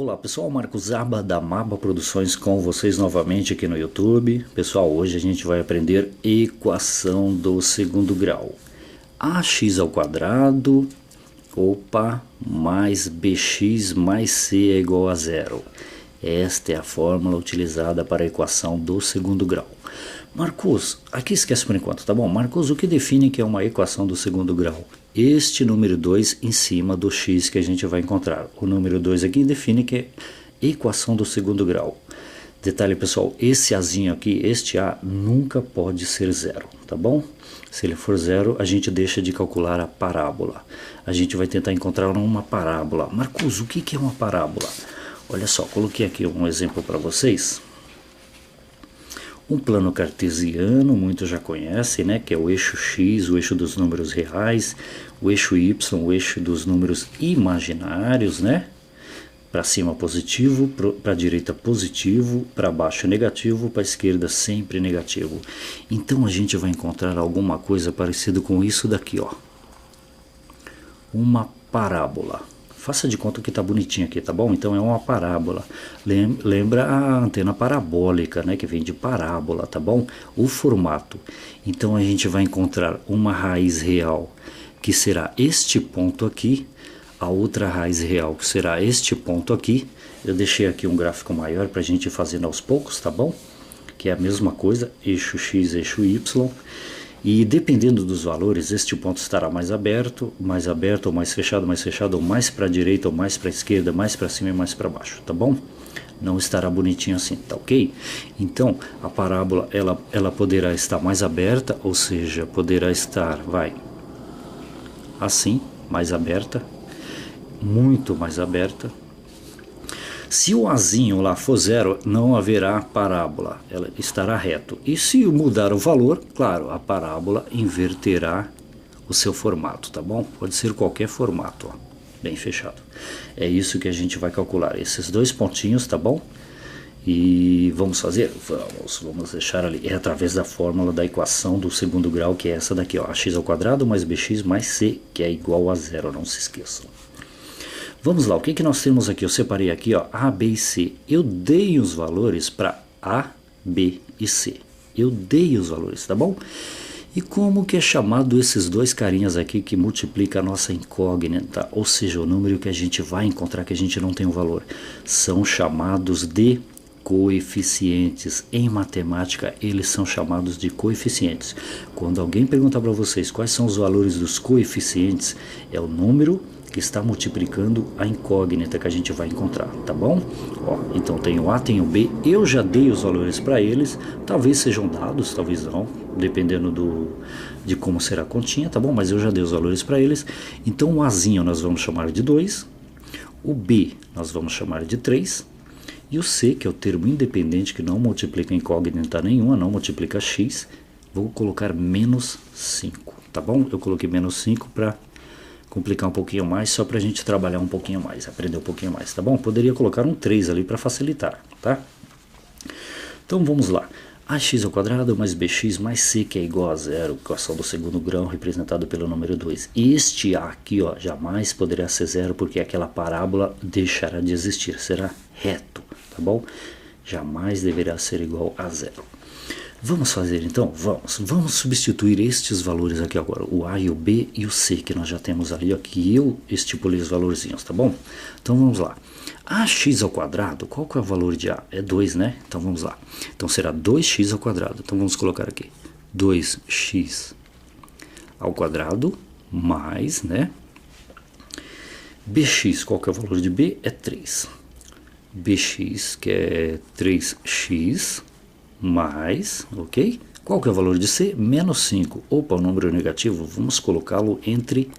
Olá pessoal, Marcos Zaba da Maba Produções com vocês novamente aqui no YouTube. Pessoal, hoje a gente vai aprender equação do segundo grau. Ax ao quadrado, mais bx mais c é igual a zero. Esta é a fórmula utilizada para a equação do segundo grau. Marcos, aqui esquece por enquanto, tá bom? Marcos, o que define que é uma equação do segundo grau? Este número 2 em cima do x que a gente vai encontrar. O número 2 aqui define que é equação do segundo grau. Detalhe pessoal, esse azinho aqui, este a nunca pode ser zero, tá bom? Se ele for zero, a gente deixa de calcular a parábola. A gente vai tentar encontrar uma parábola. Marcos, o que é uma parábola? Olha só, coloquei aqui um exemplo para vocês. Um plano cartesiano, muitos já conhecem, né? Que é o eixo x, o eixo dos números reais, o eixo y, o eixo dos números imaginários, né? Para cima positivo, para a direita positivo, para baixo negativo, para a esquerda sempre negativo. Então a gente vai encontrar alguma coisa parecida com isso daqui, ó. Uma parábola. Faça de conta que tá bonitinho aqui, tá bom? Então é uma parábola. Lembra a antena parabólica, né? Que vem de parábola, tá bom? O formato. Então a gente vai encontrar uma raiz real, que será este ponto aqui. A outra raiz real, que será este ponto aqui. Eu deixei aqui um gráfico maior para a gente ir fazendo aos poucos, tá bom? Que é a mesma coisa, eixo x, eixo y. E dependendo dos valores, este ponto estará mais aberto ou mais fechado, ou mais para a direita ou mais para a esquerda, mais para cima e mais para baixo, tá bom? Não estará bonitinho assim, tá ok? Então, a parábola, ela poderá estar mais aberta, ou seja, poderá estar, assim, mais aberta, muito mais aberta. Se o azinho lá for zero, não haverá parábola, ela estará reto. E se mudar o valor, claro, a parábola inverterá o seu formato, tá bom? Pode ser qualquer formato, ó, bem fechado. É isso que a gente vai calcular, esses dois pontinhos, tá bom? E vamos fazer? Vamos deixar ali, é através da fórmula da equação do segundo grau, que é essa daqui, ó, ax ao quadrado mais bx mais c, que é igual a zero, não se esqueçam. Vamos lá, o que nós temos aqui? Eu separei aqui, ó, A, B e C. Eu dei os valores para A, B e C. Eu dei os valores, tá bom? E como que é chamado esses dois carinhas aqui que multiplica a nossa incógnita? Ou seja, o número que a gente vai encontrar que a gente não tem o valor. São chamados de coeficientes. Em matemática, eles são chamados de coeficientes. Quando alguém perguntar para vocês quais são os valores dos coeficientes, é o número que está multiplicando a incógnita que a gente vai encontrar, tá bom? Ó, então tem o A, tem o B, eu já dei os valores para eles, talvez sejam dados, talvez não, dependendo de como será a continha, tá bom? Mas eu já dei os valores para eles, então o Azinho nós vamos chamar de 2, o B nós vamos chamar de 3, e o C, que é o termo independente que não multiplica incógnita nenhuma, não multiplica x, vou colocar menos 5, tá bom? Eu coloquei menos 5 para complicar um pouquinho mais, só para a gente trabalhar um pouquinho mais, aprender um pouquinho mais, tá bom? Poderia colocar um 3 ali para facilitar, tá? Então vamos lá. Ax ao quadrado mais bx mais c, que é igual a zero, equação do segundo grau representado pelo número 2. Este a aqui, ó, jamais poderá ser zero, porque aquela parábola deixará de existir, será reto, tá bom? Jamais deverá ser igual a zero. Vamos fazer então? Vamos substituir estes valores aqui agora, o A e o B e o C, que nós já temos ali, ó, que eu estipulei os valorzinhos, tá bom? Então vamos lá. Ax ao quadrado, qual que é o valor de A? É 2, né? Então vamos lá. Então será 2x ao quadrado. Então vamos colocar aqui 2x ao quadrado mais, né? Bx, qual que é o valor de B? É 3. Bx, que é 3x mais, ok? Qual que é o valor de C? Menos 5. Opa, o número negativo, vamos colocá-lo entre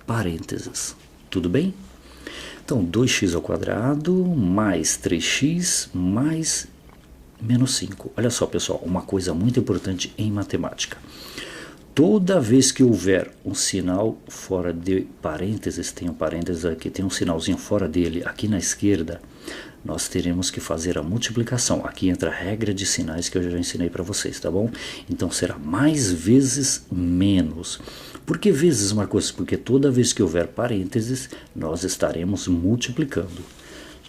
parênteses. Tudo bem? Então, 2x ao quadrado mais 3x mais menos 5. Olha só, pessoal, uma coisa muito importante em matemática. Toda vez que houver um sinal fora de parênteses, tem um parênteses aqui, tem um sinalzinho fora dele, aqui na esquerda, nós teremos que fazer a multiplicação. Aqui entra a regra de sinais que eu já ensinei para vocês, tá bom? Então será mais vezes menos. Por que vezes, Marcos? Porque toda vez que houver parênteses, nós estaremos multiplicando.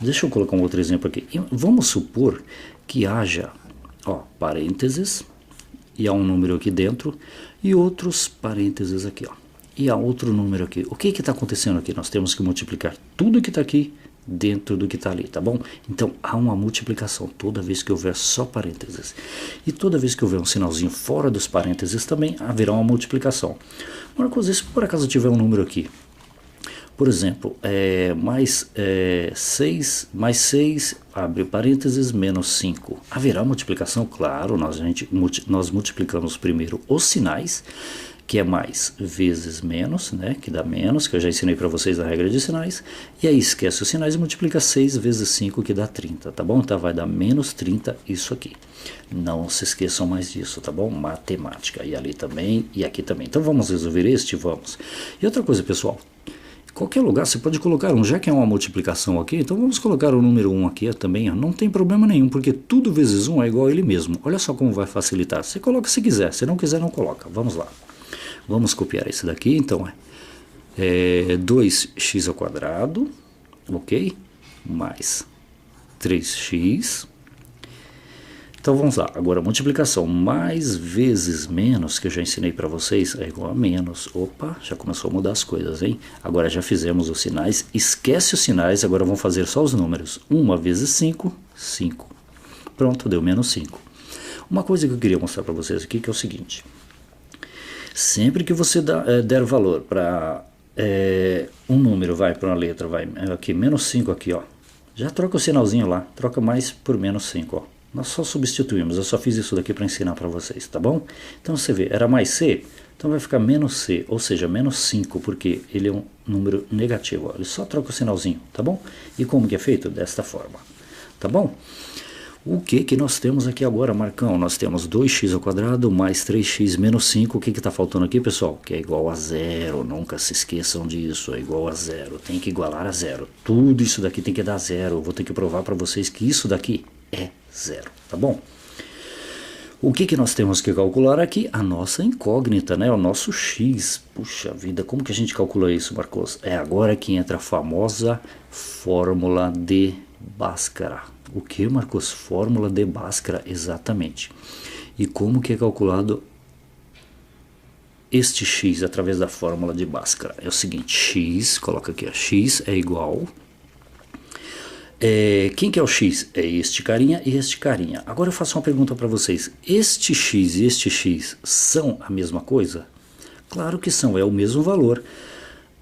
Deixa eu colocar um outro exemplo aqui. Vamos supor que haja, ó, parênteses, e há um número aqui dentro, e outros parênteses aqui, ó. E há outro número aqui. O que está acontecendo aqui? Nós temos que multiplicar tudo que está aqui dentro do que está ali, tá bom? Então há uma multiplicação toda vez que houver só parênteses. E toda vez que houver um sinalzinho fora dos parênteses também haverá uma multiplicação. Marcos, se por acaso tiver um número aqui, por exemplo, mais 6, abre parênteses, menos 5. Haverá multiplicação? Claro, nós multiplicamos primeiro os sinais, que é mais vezes menos, né, que dá menos, que eu já ensinei para vocês a regra de sinais, e aí esquece os sinais e multiplica 6 vezes 5, que dá 30, tá bom? Então vai dar menos 30 isso aqui. Não se esqueçam mais disso, tá bom? Matemática, e ali também, e aqui também. Então vamos resolver este? Vamos. E outra coisa, pessoal, qualquer lugar você pode colocar um, já que é uma multiplicação aqui, então vamos colocar o número 1 aqui também, ó. Não tem problema nenhum, porque tudo vezes 1 é igual a ele mesmo. Olha só como vai facilitar. Você coloca se quiser, se não quiser não coloca. Vamos lá. Vamos copiar esse daqui, então é 2x², ok? Mais 3x. Então vamos lá, agora multiplicação mais vezes menos, que eu já ensinei para vocês, é igual a menos. Opa, já começou a mudar as coisas, hein? Agora já fizemos os sinais, esquece os sinais, agora vamos fazer só os números. 1 vezes 5, 5. Pronto, deu menos 5. Uma coisa que eu queria mostrar para vocês aqui, que é o seguinte. Sempre que você der valor para um número, vai para uma letra, vai aqui, menos 5 aqui, ó. Já troca o sinalzinho lá, troca mais por menos 5, ó. Nós só substituímos, eu só fiz isso daqui para ensinar para vocês, tá bom? Então você vê, era mais C, então vai ficar menos C, ou seja, menos 5, porque ele é um número negativo, ó. Ele só troca o sinalzinho, tá bom? E como que é feito? Desta forma, tá bom? O que nós temos aqui agora, Marcão? Nós temos 2x² mais 3x menos 5. O que está faltando aqui, pessoal? Que é igual a zero. Nunca se esqueçam disso. É igual a zero. Tem que igualar a zero. Tudo isso daqui tem que dar zero. Eu vou ter que provar para vocês que isso daqui é zero. Tá bom? O que nós temos que calcular aqui? A nossa incógnita, né? O nosso x. Puxa vida, como que a gente calcula isso, Marcos? É agora que entra a famosa fórmula de Bhaskara. O que, Marcos? Fórmula de Bhaskara, exatamente. E como que é calculado este x através da fórmula de Bhaskara? É o seguinte, x, coloca aqui, ó, x é igual... quem que é o x? É este carinha e este carinha. Agora eu faço uma pergunta para vocês. Este x e este x são a mesma coisa? Claro que são, é o mesmo valor.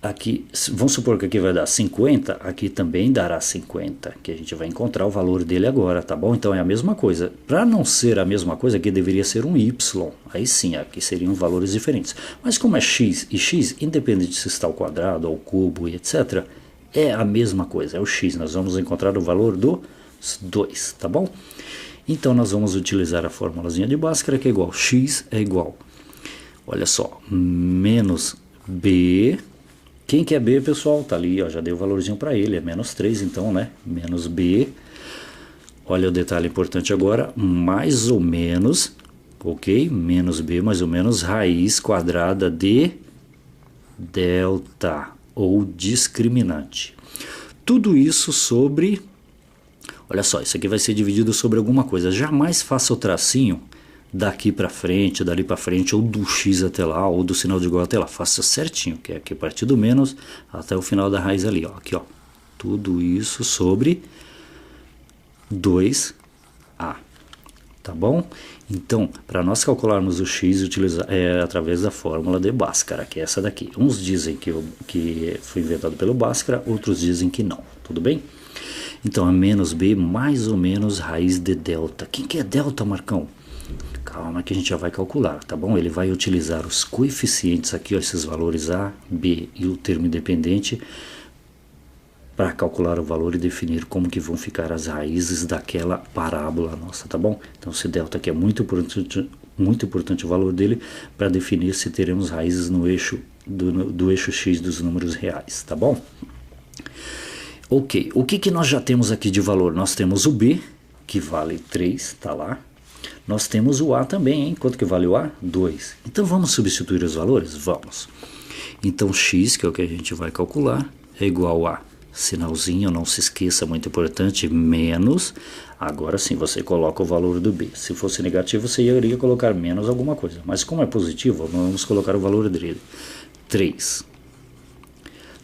Aqui, vamos supor que aqui vai dar 50, aqui também dará 50, que a gente vai encontrar o valor dele agora, tá bom? Então é a mesma coisa. Para não ser a mesma coisa, aqui deveria ser um y. Aí sim, aqui seriam valores diferentes. Mas como é x e x, independente se está ao quadrado, ao cubo e etc., é a mesma coisa, é o x. Nós vamos encontrar o valor dos 2, tá bom? Então nós vamos utilizar a formulazinha de Bhaskara, que é igual, x é igual, olha só, menos b... Quem que é B, pessoal? Tá ali, ó, já dei o valorzinho para ele, é menos 3, então, né? Menos B. Olha o detalhe importante agora, mais ou menos, ok? Menos B, mais ou menos, raiz quadrada de delta, ou discriminante. Tudo isso sobre... Olha só, isso aqui vai ser dividido sobre alguma coisa. Jamais faça o tracinho daqui para frente, dali para frente, ou do x até lá, ou do sinal de igual até lá. Faça certinho, que é aqui a partir do menos até o final da raiz ali, ó. Aqui, ó. Tudo isso sobre 2a, tá bom? Então, para nós calcularmos o x, através da fórmula de Bhaskara, que é essa daqui. Uns dizem que foi inventado pelo Bhaskara, outros dizem que não, tudo bem? Então, é menos b mais ou menos raiz de delta. Quem que é delta, Marcão? Calma que a gente já vai calcular, tá bom? Ele vai utilizar os coeficientes aqui, ó, esses valores A, B e o termo independente para calcular o valor e definir como que vão ficar as raízes daquela parábola nossa, tá bom? Então esse delta aqui é muito importante o valor dele para definir se teremos raízes no eixo do eixo x dos números reais, tá bom? Ok, o que nós já temos aqui de valor? Nós temos o B, que vale 3, tá lá. Nós temos o A também, hein? Quanto que vale o A? 2. Então vamos substituir os valores? Vamos. Então x, que é o que a gente vai calcular, é igual a sinalzinho, não se esqueça, muito importante, menos, agora sim você coloca o valor do B. Se fosse negativo, você iria colocar menos alguma coisa, mas como é positivo, vamos colocar o valor dele, 3.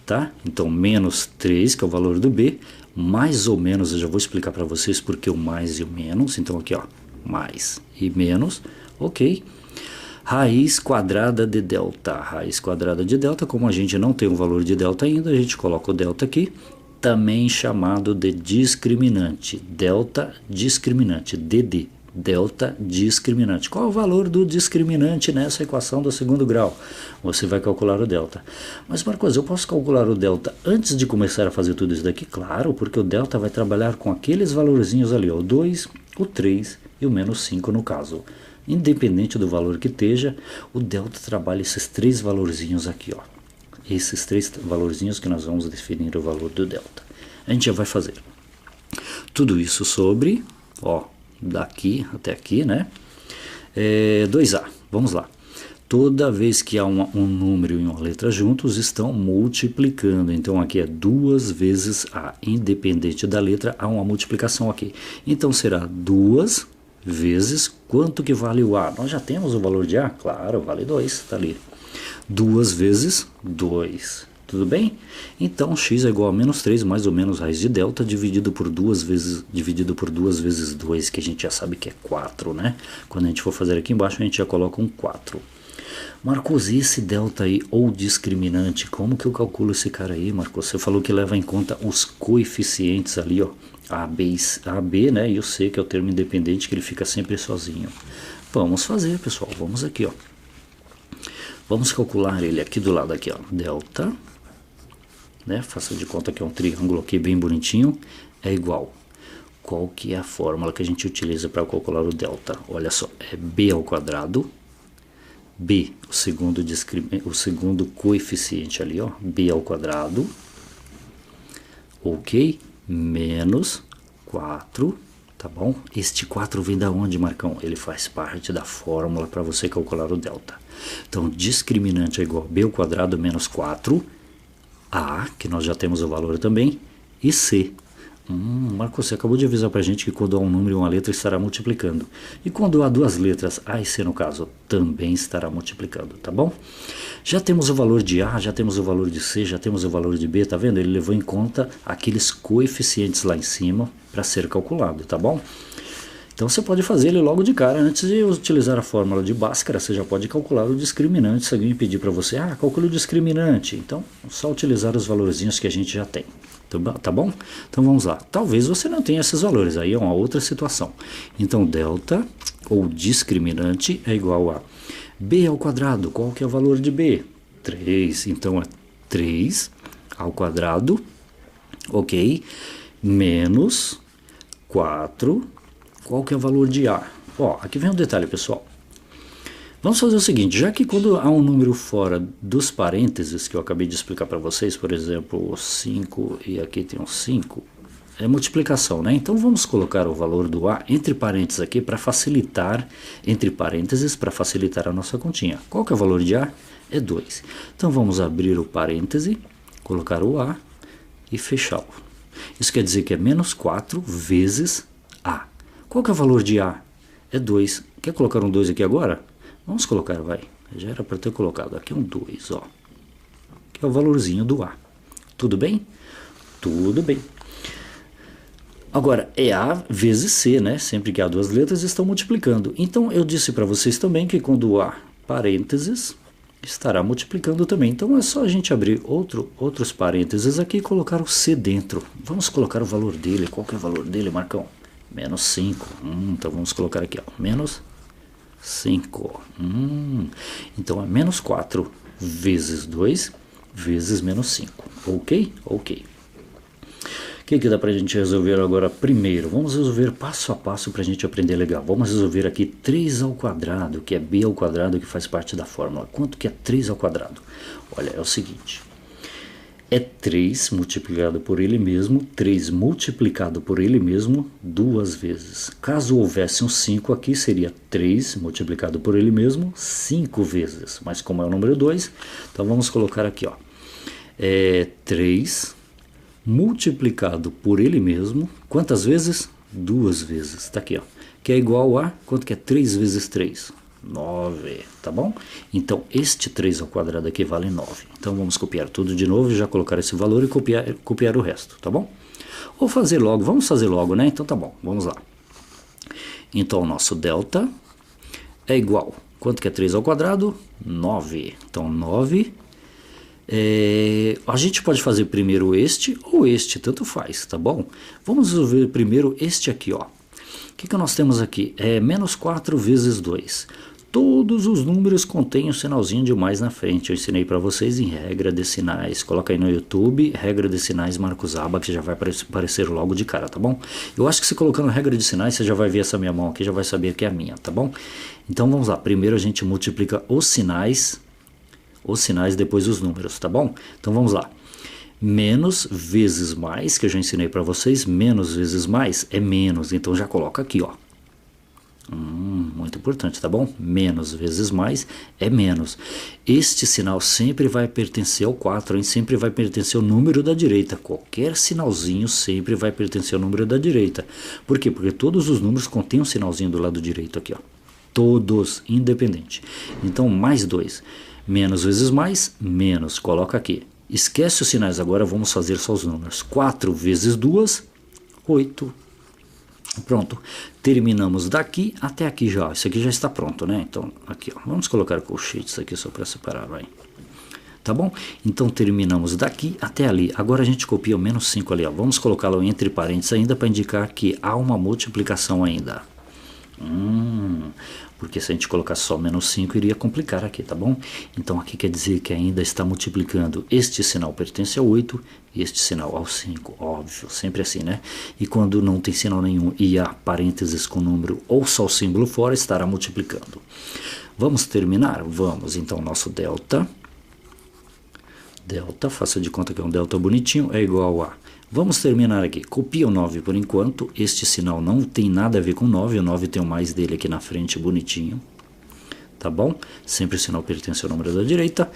Tá? Então, menos 3, que é o valor do B, mais ou menos, eu já vou explicar para vocês porque o mais e o menos, então aqui ó, mais e menos, ok? Raiz quadrada de delta. Raiz quadrada de delta, como a gente não tem o valor de delta ainda, a gente coloca o delta aqui, também chamado de discriminante. Delta discriminante, DD. Delta discriminante. Qual é o valor do discriminante nessa equação do segundo grau? Você vai calcular o delta. Mas, Marcos, eu posso calcular o delta antes de começar a fazer tudo isso daqui? Claro, porque o delta vai trabalhar com aqueles valorzinhos ali, ó, o 2, o 3 e o menos 5 no caso. Independente do valor que esteja, o delta trabalha esses 3 valorzinhos aqui, ó. Esses 3 valorzinhos que nós vamos definir o valor do delta. A gente já vai fazer tudo isso sobre, ó, daqui até aqui, né? 2A, vamos lá. Toda vez que há um número e uma letra juntos, estão multiplicando. Então aqui é 2 vezes A. Independente da letra, há uma multiplicação aqui. Então será 2 vezes quanto que vale o A? Nós já temos o valor de A? Claro, vale 2, está ali. 2 vezes 2. Tudo bem? Então x é igual a menos 3 mais ou menos raiz de delta dividido por 2 vezes 2, que a gente já sabe que é 4, né? Quando a gente for fazer aqui embaixo, a gente já coloca um 4. Marcos, esse delta aí, ou discriminante, como que eu calculo esse cara aí, Marcos? Você falou que leva em conta os coeficientes ali, ó. A, B, né? E o C, que é o termo independente, que ele fica sempre sozinho. Vamos fazer, pessoal. Vamos aqui, ó. Vamos calcular ele aqui do lado, aqui, ó. Delta, né? Faça de conta que é um triângulo aqui bem bonitinho. É igual. Qual que é a fórmula que a gente utiliza para calcular o delta? Olha só, é B ao quadrado. B, o segundo coeficiente ali, ó. B ao quadrado. Ok? Menos 4, tá bom? Este 4 vem da onde, Marcão? Ele faz parte da fórmula para você calcular o delta. Então, discriminante é igual a B ao quadrado menos 4, A, que nós já temos o valor também, e C. Marcos, você acabou de avisar para a gente que quando há um número e uma letra estará multiplicando. E quando há 2 letras, A e C no caso, também estará multiplicando, tá bom? Já temos o valor de A, já temos o valor de C, já temos o valor de B, tá vendo? Ele levou em conta aqueles coeficientes lá em cima para ser calculado, tá bom? Então você pode fazer ele logo de cara, antes de utilizar a fórmula de Bhaskara, você já pode calcular o discriminante. Se alguém pedir para você, calcule o discriminante, então é só utilizar os valorzinhos que a gente já tem. Tá bom? Então vamos lá. Talvez você não tenha esses valores, aí é uma outra situação. Então delta, ou discriminante, é igual a B ao quadrado. Qual que é o valor de B? 3. Então é 3 ao quadrado, ok? Menos 4. Qual que é o valor de A? Ó, aqui vem um detalhe, pessoal. Vamos fazer o seguinte, já que quando há um número fora dos parênteses, que eu acabei de explicar para vocês, por exemplo, 5 e aqui tem um 5, é multiplicação, né? Então vamos colocar o valor do A entre parênteses aqui para facilitar, entre parênteses, para facilitar a nossa continha. Qual que é o valor de A? É 2. Então vamos abrir o parêntese, colocar o A e fechá-lo. Isso quer dizer que é menos 4 vezes A. Qual que é o valor de A? É 2. Quer colocar um 2 aqui agora? Vamos colocar, vai. Já era para ter colocado. Aqui um 2, ó. Que é o valorzinho do A. Tudo bem? Tudo bem. Agora, é A vezes C, né? Sempre que há 2 letras, estão multiplicando. Então, eu disse para vocês também que quando há parênteses, estará multiplicando também. Então, é só a gente abrir outros parênteses aqui e colocar o C dentro. Vamos colocar o valor dele. Qual que é o valor dele, Marcão? Menos 5. Então, vamos colocar aqui, ó. Menos 5. Então é menos 4 vezes 2 vezes menos 5. Ok? Ok. O que dá pra gente resolver agora primeiro? Vamos resolver passo a passo pra gente aprender legal. Vamos resolver aqui 3 ao quadrado, que é B ao quadrado, que faz parte da fórmula. Quanto que é 3 ao quadrado? Olha, é o seguinte. É 3 multiplicado por ele mesmo, 3 multiplicado por ele mesmo 2 vezes. Caso houvesse um 5 aqui, seria 3 multiplicado por ele mesmo 5 vezes. Mas como é o número 2, então vamos colocar aqui, ó. 3 multiplicado por ele mesmo, quantas vezes? 2 vezes, está aqui, ó, que é igual a, quanto que é 3 vezes 3? 9, tá bom? Então, este 3 ao quadrado aqui vale 9. Então, vamos copiar tudo de novo, já colocar esse valor e copiar o resto, tá bom? Ou fazer logo, vamos fazer logo, né? Então, tá bom, vamos lá. Então, o nosso delta é igual, quanto que é 3 ao quadrado? 9. Então, 9... a gente pode fazer primeiro este ou este, tanto faz, tá bom? Vamos resolver primeiro este aqui, ó. O que nós temos aqui? É menos 4 vezes 2. Todos os números contêm um sinalzinho de mais na frente. Eu ensinei para vocês em regra de sinais. Coloca aí no YouTube, regra de sinais Marcos Aba, que já vai aparecer logo de cara, tá bom? Eu acho que se colocando regra de sinais, você já vai ver essa minha mão aqui, já vai saber que é a minha, tá bom? Então vamos lá, primeiro a gente multiplica os sinais, depois os números, tá bom? Então vamos lá. Menos vezes mais, que eu já ensinei para vocês, menos vezes mais é menos, então já coloca aqui, ó. Muito importante, tá bom? Menos vezes mais é menos. Este sinal sempre vai pertencer ao 4, hein? Sempre vai pertencer ao número da direita. Qualquer sinalzinho sempre vai pertencer ao número da direita. Por quê? Porque todos os números contêm um sinalzinho do lado direito aqui, ó. Todos, independente. Então, mais 2. Menos vezes mais, menos. Coloca aqui. Esquece os sinais agora, vamos fazer só os números. 4 vezes 2, 8. Pronto. Terminamos daqui até aqui já. Isso aqui já está pronto, né? Então, aqui, ó. Vamos colocar colchetes aqui só para separar, vai. Tá bom? Então, terminamos daqui até ali. Agora a gente copia o menos 5 ali, ó. Vamos colocá-lo entre parênteses ainda para indicar que há uma multiplicação ainda. Porque se a gente colocar só menos 5 iria complicar aqui, tá bom? Então aqui quer dizer que ainda está multiplicando. Este sinal pertence ao 8 e este sinal ao 5, óbvio, sempre assim, né? E quando não tem sinal nenhum e há parênteses com número ou só o símbolo fora, estará multiplicando. Vamos terminar? Vamos, então nosso delta, faça de conta que é um delta bonitinho, é igual a... Vamos terminar aqui. Copia o 9 por enquanto. Este sinal não tem nada a ver com 9. O 9 tem o mais dele aqui na frente, bonitinho. Tá bom? Sempre o sinal pertence ao número da direita.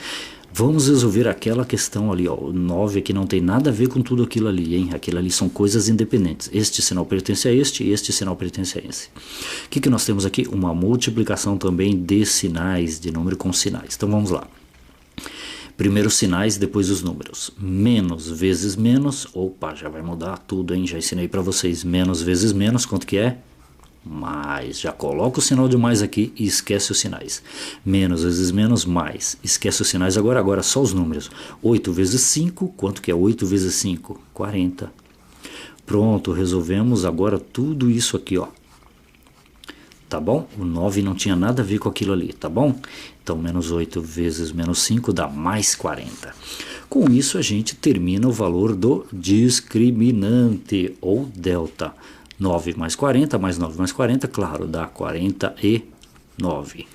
Vamos resolver aquela questão ali, ó. O 9 aqui não tem nada a ver com tudo aquilo ali, hein? Aquilo ali são coisas independentes. Este sinal pertence a este e este sinal pertence a esse. O que nós temos aqui? Uma multiplicação também de sinais, de número com sinais. Então vamos lá. Primeiro os sinais, depois os números. Menos vezes menos. Opa, já vai mudar tudo, hein? Já ensinei para vocês. Menos vezes menos, quanto que é? Mais. Já coloca o sinal de mais aqui e esquece os sinais. Menos vezes menos, mais. Esquece os sinais agora só os números. 8 vezes 5, quanto que é 8 vezes 5? 40. Pronto, resolvemos agora tudo isso aqui, ó. Tá bom? O 9 não tinha nada a ver com aquilo ali, tá bom? Então, menos 8 vezes menos 5 dá mais 40. Com isso, a gente termina o valor do discriminante, ou delta. 9 mais 40, mais 9 mais 40, claro, dá 49.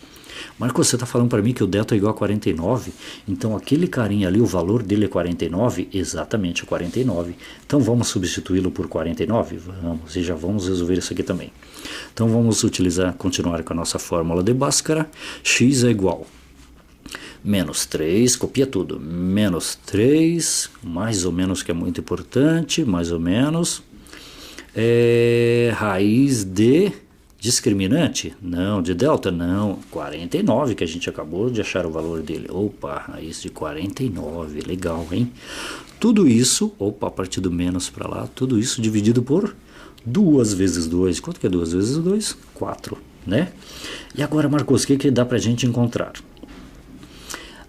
Marcos, você está falando para mim que o delta é igual a 49? Então, aquele carinha ali, o valor dele é 49? Exatamente, 49. Então, vamos substituí-lo por 49? Vamos, e já vamos resolver isso aqui também. Então, vamos continuar com a nossa fórmula de Bhaskara. X é igual menos 3, copia tudo, menos 3, mais ou menos, que é muito importante, mais ou menos, raiz de... discriminante? Não. De delta? Não. 49, que a gente acabou de achar o valor dele. Opa, raiz de 49. Legal, hein? Tudo isso, opa, a partir do menos para lá, tudo isso dividido por 2 vezes 2. Quanto que é 2 vezes 2? 4, né? E agora, Marcos, o que dá para a gente encontrar?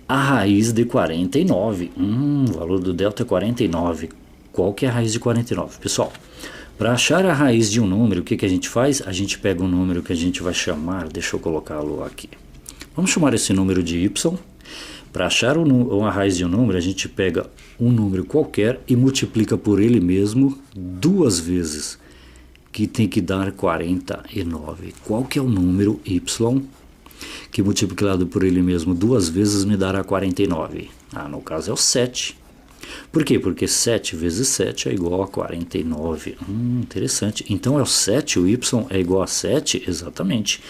A raiz de 49. O valor do delta é 49. Qual que é a raiz de 49? Pessoal, para achar a raiz de um número, o que a gente faz? A gente pega um número que a gente vai chamar, deixa eu colocá-lo aqui. Vamos chamar esse número de y. Para achar a raiz de um número, a gente pega um número qualquer e multiplica por ele mesmo 2 vezes, que tem que dar 49. Qual que é o número y que multiplicado por ele mesmo 2 vezes me dará 49? No caso é o 7. Por quê? Porque 7 vezes 7 é igual a 49. Interessante. Então é o 7, o y é igual a 7? Exatamente.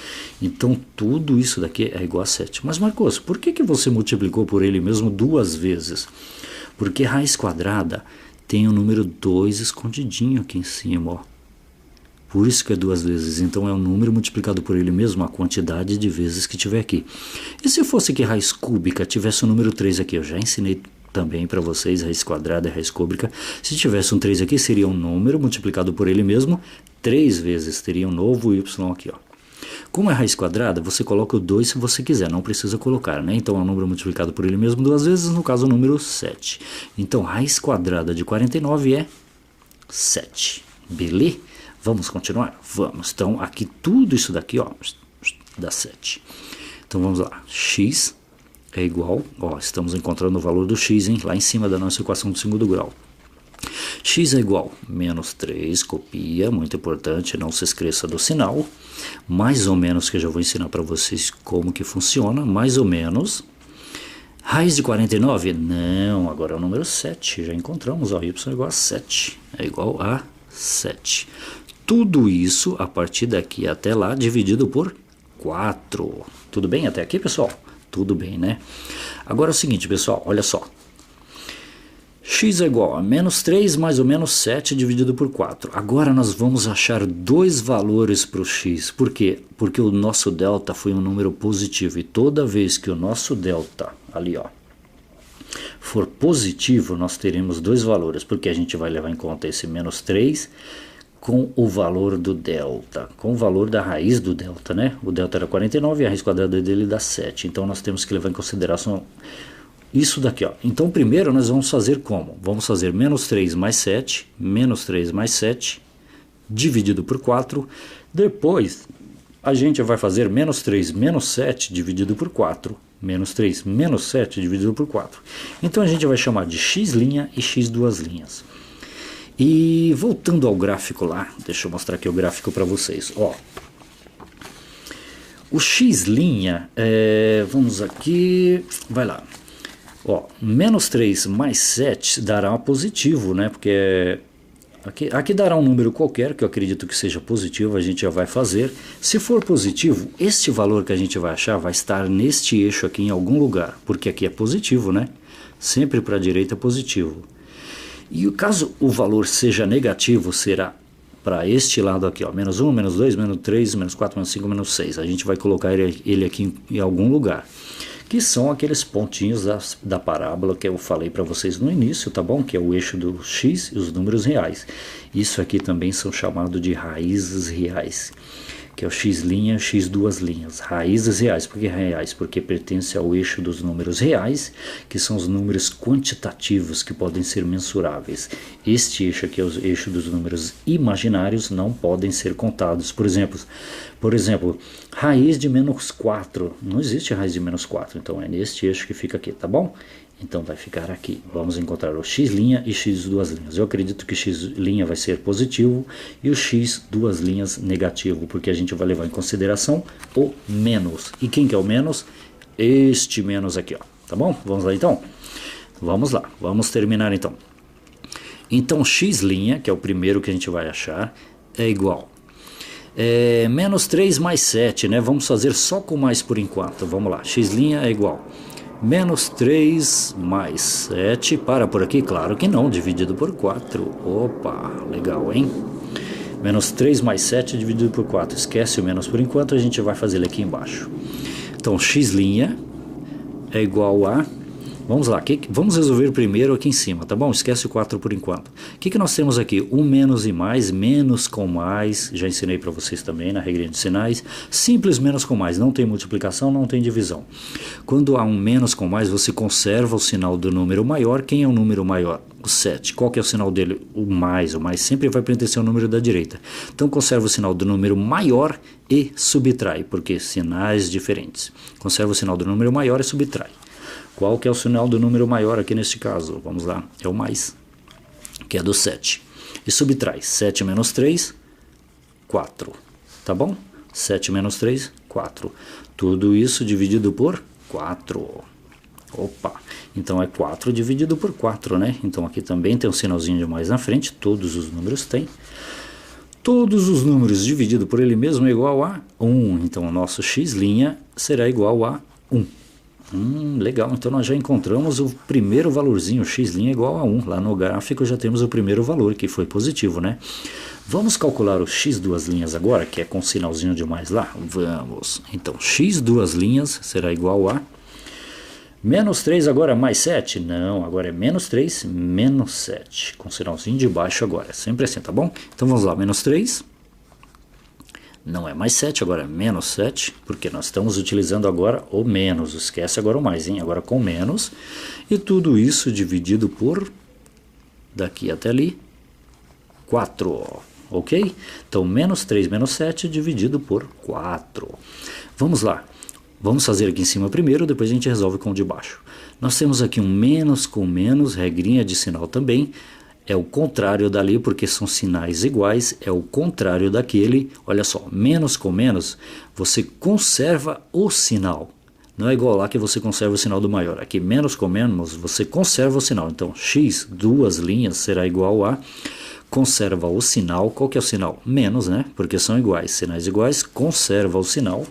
Então tudo isso daqui é igual a 7. Mas Marcos, por que você multiplicou por ele mesmo 2 vezes? Porque raiz quadrada tem o número 2 escondidinho aqui em cima, ó. Por isso que é 2 vezes. Então é um número multiplicado por ele mesmo, a quantidade de vezes que tiver aqui. E se fosse que raiz cúbica tivesse o número 3 aqui? Eu já ensinei também para vocês, raiz quadrada e raiz cúbica. Se tivesse um 3 aqui, seria um número multiplicado por ele mesmo, 3 vezes. Teria um novo y aqui, ó. Como é raiz quadrada, você coloca o 2 se você quiser, não precisa colocar, né? Então é um número multiplicado por ele mesmo 2 vezes, no caso o número 7. Então raiz quadrada de 49 é 7. Beleza? Vamos continuar? Vamos. Então aqui tudo isso daqui, ó, dá 7. Então vamos lá. X é igual, ó, estamos encontrando o valor do x, hein? Lá em cima da nossa equação do segundo grau. X é igual a menos 3, copia, muito importante, não se esqueça do sinal. Mais ou menos, que eu já vou ensinar para vocês como que funciona, mais ou menos. Raiz de 49? Não, agora é o número 7, já encontramos, ó, y é igual a 7, é igual a 7. Tudo isso, a partir daqui até lá, dividido por 4. Tudo bem até aqui, pessoal? Tudo bem, né? Agora é o seguinte, pessoal, olha só. X é igual a menos 3 mais ou menos 7 dividido por 4. Agora nós vamos achar dois valores para o x. Por quê? Porque o nosso delta foi um número positivo. E toda vez que o nosso delta, ali ó, for positivo, nós teremos dois valores. Porque a gente vai levar em conta esse menos 3 com o valor do delta. Com o valor da raiz do delta, né? O delta era 49 e a raiz quadrada dele dá 7. Então nós temos que levar em consideração isso daqui, ó. Então primeiro nós vamos fazer como? Vamos fazer menos 3 mais 7, menos 3 mais 7, dividido por 4. Depois a gente vai fazer menos 3 menos 7 dividido por 4. Menos 3 menos 7 dividido por 4. Então a gente vai chamar de x' e x duas linhas. E voltando ao gráfico lá, deixa eu mostrar aqui o gráfico para vocês, ó. O x', vamos aqui, vai lá. Ó, menos 3 mais 7 dará positivo, né? Porque aqui dará um número qualquer, que eu acredito que seja positivo, a gente já vai fazer. Se for positivo, este valor que a gente vai achar vai estar neste eixo aqui em algum lugar, porque aqui é positivo, né? Sempre para a direita é positivo. E caso o valor seja negativo, será para este lado aqui, ó, menos 1, menos 2, menos 3, menos 4, menos 5, menos 6. A gente vai colocar ele aqui em algum lugar, que são aqueles pontinhos da parábola que eu falei para vocês no início, tá bom? Que é o eixo do x e os números reais. Isso aqui também são chamados de raízes reais, que é o x' e o x duas linhas. Raízes reais. Por que reais? Porque pertence ao eixo dos números reais, que são os números quantitativos que podem ser mensuráveis. Este eixo aqui é o eixo dos números imaginários, não podem ser contados. Por exemplo, raiz de menos 4. Não existe raiz de menos 4, então é neste eixo que fica aqui, tá bom? Então vai ficar aqui. Vamos encontrar o x' e x duas linhas. Eu acredito que x' vai ser positivo e o x duas linhas negativo, porque a gente vai levar em consideração o menos. E quem que é o menos? Este menos aqui, ó. Tá bom? Vamos lá então? Vamos lá. Vamos terminar então. Então x', que é o primeiro que a gente vai achar, é igual menos 3 mais 7, né? Vamos fazer só com mais por enquanto. Vamos lá. X' é igual menos 3 mais 7, para por aqui? Claro que não, dividido por 4. Opa, legal, hein? Menos 3 mais 7 dividido por 4. Esquece o menos por enquanto, a gente vai fazer ele aqui embaixo. Então, x' é igual a... Vamos lá, vamos resolver primeiro aqui em cima, tá bom? Esquece o 4 por enquanto. O que nós temos aqui? Um menos e mais, menos com mais. Já ensinei para vocês também na regrinha de sinais. Simples menos com mais, não tem multiplicação, não tem divisão. Quando há um menos com mais, você conserva o sinal do número maior. Quem é o número maior? O 7. Qual que é o sinal dele? O mais sempre vai pertencer ao número da direita. Então conserva o sinal do número maior e subtrai, porque sinais diferentes. Conserva o sinal do número maior e subtrai. Qual que é o sinal do número maior aqui neste caso? Vamos lá, é o mais, que é do 7. E subtrai 7 menos 3, 4. Tá bom? 7 menos 3, 4. Tudo isso dividido por 4. Opa, então é 4 dividido por 4, né? Então aqui também tem um sinalzinho de mais na frente, todos os números têm. Todos os números dividido por ele mesmo é igual a 1. Então o nosso x' será igual a 1. Legal, então nós já encontramos o primeiro valorzinho, x' igual a 1. Lá no gráfico já temos o primeiro valor, que foi positivo, né? Vamos calcular o x duas linhas agora, que é com sinalzinho de mais lá? Vamos. Então, x duas linhas será igual a... menos 3 agora é mais 7? Não, agora é menos 3, menos 7. Com sinalzinho de baixo agora, sempre assim, tá bom? Então vamos lá, menos 3... não é mais 7, agora é menos 7, porque nós estamos utilizando agora o menos. Esquece agora o mais, hein? Agora com menos. E tudo isso dividido por, daqui até ali, 4. Ok? Então, menos 3 menos 7 dividido por 4. Vamos lá. Vamos fazer aqui em cima primeiro, depois a gente resolve com o de baixo. Nós temos aqui um menos com menos, regrinha de sinal também. É o contrário dali, porque são sinais iguais, é o contrário daquele. Olha só, menos com menos, você conserva o sinal. Não é igual lá que você conserva o sinal do maior. Aqui, menos com menos, você conserva o sinal. Então, x, duas linhas, será igual a... conserva o sinal. Qual que é o sinal? Menos, né? Porque são iguais. Sinais iguais, conserva o sinal.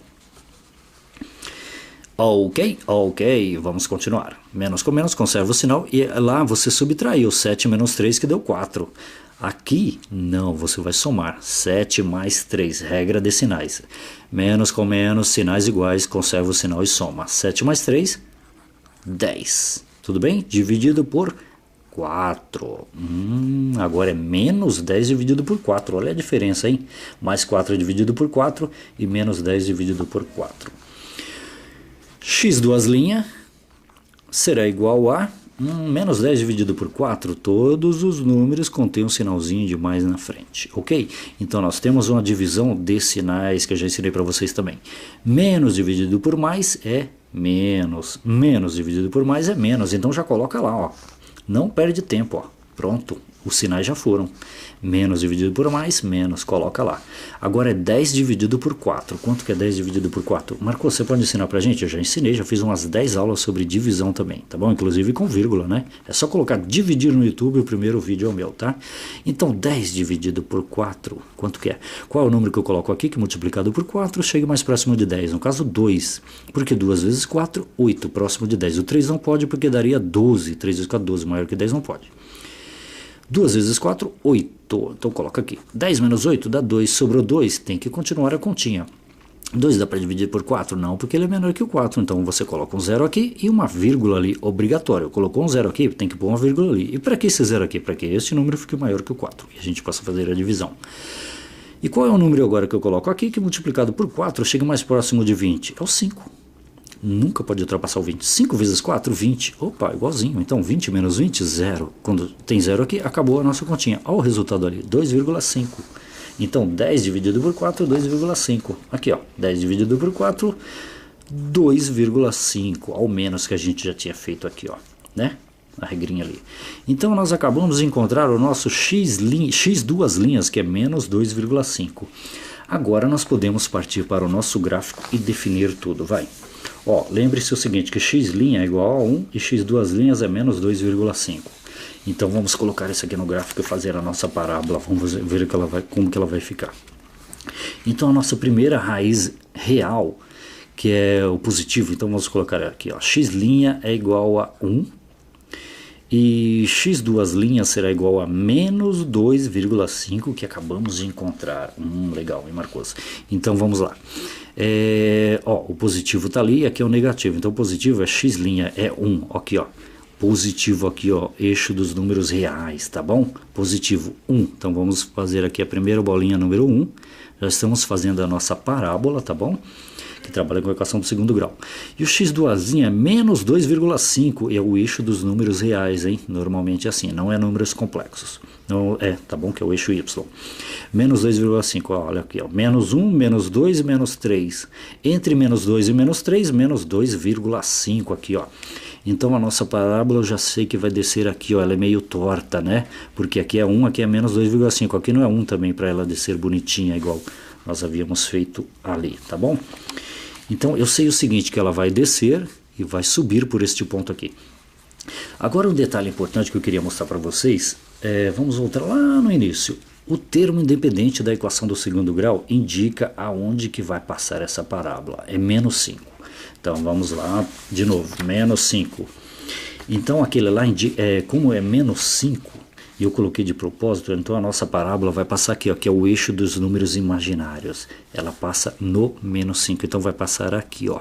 Ok, vamos continuar. Menos com menos, conserva o sinal. E lá você subtraiu 7 menos 3, que deu 4. Aqui, não, você vai somar 7 mais 3, regra de sinais. Menos com menos, sinais iguais, conserva o sinal e soma. 7 mais 3, 10. Tudo bem? Dividido por 4. Agora é menos 10 dividido por 4. Olha a diferença, hein? Mais 4 dividido por 4 e menos 10 dividido por 4. X duas linhas será igual a menos 10 dividido por 4. Todos os números contêm um sinalzinho de mais na frente, ok? Então nós temos uma divisão de sinais que eu já ensinei para vocês também. Menos dividido por mais é menos. Menos dividido por mais é menos. Então já coloca lá, ó. Não perde tempo, ó. Pronto, os sinais já foram. Menos dividido por mais, menos, coloca lá. Agora é 10 dividido por 4. Quanto que é 10 dividido por 4? Marcos, você pode ensinar pra gente? Eu já ensinei, já fiz umas 10 aulas sobre divisão também, tá bom? Inclusive com vírgula, né? É só colocar dividir no YouTube, o primeiro vídeo é o meu, tá? Então 10 dividido por 4, quanto que é? Qual é o número que eu coloco aqui, que multiplicado por 4 chega mais próximo de 10? No caso 2, porque 2 vezes 4, 8, próximo de 10. O 3 não pode porque daria 12, 3 vezes 4, 12, maior que 10 não pode. 2 vezes 4, 8. Então coloca aqui. 10 menos 8 dá 2. Sobrou 2, tem que continuar a continha. 2 dá para dividir por 4? Não, porque ele é menor que o 4. Então você coloca um zero aqui e uma vírgula ali, obrigatório. Colocou um zero aqui, tem que pôr uma vírgula ali. E para que esse zero aqui? Para que este número fique maior que o 4. E a gente possa fazer a divisão. E qual é o número agora que eu coloco aqui que multiplicado por 4 chega mais próximo de 20? É o 5. Nunca pode ultrapassar o 20. 5 vezes 4, 20. Opa, igualzinho. Então 20 menos 20, 0. Quando tem 0 aqui, acabou a nossa continha. Olha o resultado ali, 2,5. Então 10 dividido por 4, 2,5. Aqui, ó, 10 dividido por 4, 2,5. Ao menos que a gente já tinha feito aqui, ó, né? A regrinha ali. Então nós acabamos de encontrar o nosso x duas linhas, que é menos 2,5. Agora nós podemos partir para o nosso gráfico e definir tudo, vai. Ó, lembre-se o seguinte, que x' é igual a 1 e x duas linhas é menos 2,5. Então vamos colocar isso aqui no gráfico e fazer a nossa parábola. Vamos ver como que ela vai ficar. Então a nossa primeira raiz real, que é o positivo, então vamos colocar aqui, ó, x' é igual a 1 e x duas linhas será igual a menos 2,5, que acabamos de encontrar. Legal, hein, Marcos? Então vamos lá. Ó, o positivo está ali e aqui é o negativo. Então o positivo é x' é 1. Aqui, ó. Positivo aqui, ó, eixo dos números reais, tá bom? Positivo 1. Então vamos fazer aqui a primeira bolinha número 1. Já estamos fazendo a nossa parábola, tá bom? Que trabalha com a equação do segundo grau. E o x duasinha é menos 2,5, é o eixo dos números reais, hein? Normalmente é assim, não é números complexos. Não, tá bom que é o eixo y. Menos 2,5, olha aqui, ó. Menos 1, menos 2 e menos 3. Entre menos 2 e menos 3, menos 2,5 aqui, ó. Então a nossa parábola eu já sei que vai descer aqui, ó, ela é meio torta, né? Porque aqui é 1, aqui é menos 2,5. Aqui não é 1 também para ela descer bonitinha, igual nós havíamos feito ali, tá bom? Então eu sei o seguinte, que ela vai descer e vai subir por este ponto aqui. Agora um detalhe importante que eu queria mostrar para vocês, vamos voltar lá no início. O termo independente da equação do segundo grau indica aonde que vai passar essa parábola, é menos 5. Então vamos lá de novo, menos 5. Então aquele lá, como é menos 5, e eu coloquei de propósito, então a nossa parábola vai passar aqui, ó, que é o eixo dos números imaginários. Ela passa no menos 5, então vai passar aqui, ó.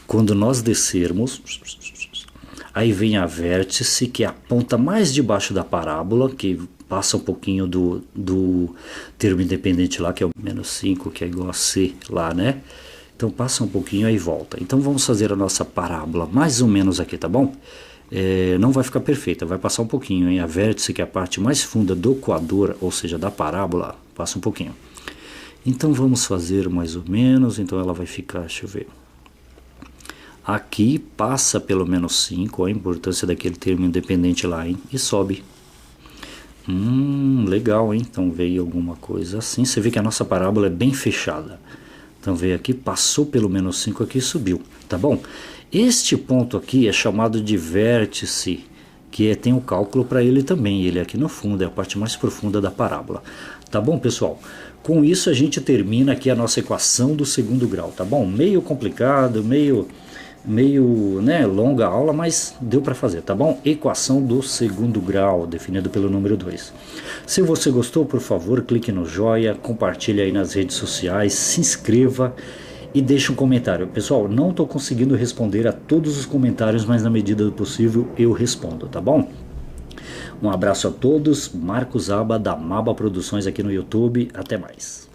Quando nós descermos, aí vem a vértice, que é a ponta mais debaixo da parábola, que passa um pouquinho do termo independente lá, que é o menos 5, que é igual a C lá, né? Então passa um pouquinho aí volta. Então vamos fazer a nossa parábola mais ou menos aqui, tá bom? Não vai ficar perfeita, vai passar um pouquinho, hein? A vértice, que é a parte mais funda do coador, ou seja, da parábola, passa um pouquinho. Então vamos fazer mais ou menos, então ela vai ficar, deixa eu ver. Aqui passa pelo menos 5, a importância daquele termo independente lá, hein? E sobe. Legal, hein? Então veio alguma coisa assim. Você vê que a nossa parábola é bem fechada. Então veio aqui, passou pelo menos 5 aqui e subiu, tá bom? Este ponto aqui é chamado de vértice, que tem um cálculo para ele também. Ele é aqui no fundo, é a parte mais profunda da parábola. Tá bom, pessoal? Com isso a gente termina aqui a nossa equação do segundo grau, tá bom? Meio complicado, meio né, longa a aula, mas deu para fazer, tá bom? Equação do segundo grau, definido pelo número 2. Se você gostou, por favor, clique no joia, compartilhe aí nas redes sociais, se inscreva e deixe um comentário. Pessoal, não estou conseguindo responder a todos os comentários, mas na medida do possível eu respondo, tá bom? Um abraço a todos, Marcos Aba da Maba Produções aqui no YouTube, até mais.